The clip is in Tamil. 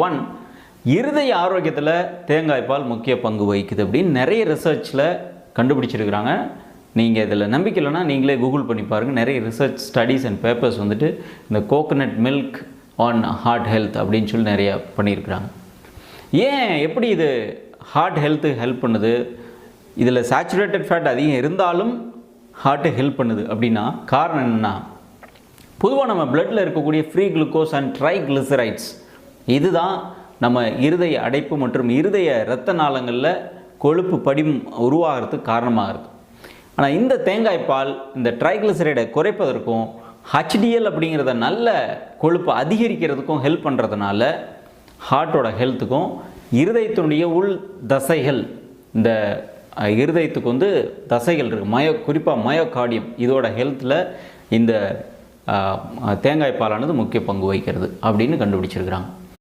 ஒன், இருதய ஆரோக்கியத்தில் தேங்காய் பால் முக்கிய பங்கு வகிக்குது அப்படின்னு நிறைய ரிசர்ச்சில் கண்டுபிடிச்சிருக்கிறாங்க. நீங்கள் இதில் நம்பிக்கை இல்லைன்னா நீங்களே கூகுள் பண்ணி பாருங்கள். நிறைய ரிசர்ச் ஸ்டடீஸ் அண்ட் பேப்பர்ஸ் வந்துட்டு இந்த coconut milk on heart health அப்படின்னு சொல்லி நிறையா பண்ணியிருக்கிறாங்க. ஏன் எப்படி இது ஹார்ட் ஹெல்த்துக்கு ஹெல்ப் பண்ணுது? இதில் சேச்சுரேட்டட் ஃபேட் அதிகம் இருந்தாலும் ஹார்ட்டு ஹெல்ப் பண்ணுது அப்படின்னா காரணம் என்னென்னா, பொதுவாக நம்ம பிளட்டில் இருக்கக்கூடிய ஃப்ரீ குளுக்கோஸ் அண்ட் ட்ரைக்ளிசரைட்ஸ் இதுதான் நம்ம இருதய அடைப்பு மற்றும் இருதய இரத்த நாளங்களில் கொழுப்பு படிம் உருவாகிறதுக்கு காரணமாகிறது. ஆனால் இந்த தேங்காய் பால் இந்த ட்ரைக்ளிசரைடை குறைப்பதற்கும் HDL அப்படிங்கிறத நல்ல கொழுப்பு அதிகரிக்கிறதுக்கும் ஹெல்ப் பண்ணுறதுனால ஹார்ட்டோட ஹெல்த்துக்கும் இருதயத்தினுடைய உள் தசைகள், இந்த இருதயத்துக்கு வந்து தசைகள் இருக்குது, குறிப்பாக மயோகார்டியம், இதோட ஹெல்த்தில் இந்த தேங்காய் பாலானது முக்கிய பங்கு வகிக்கிறது அப்படின்னு கண்டுபிடிச்சிருக்கிறாங்க.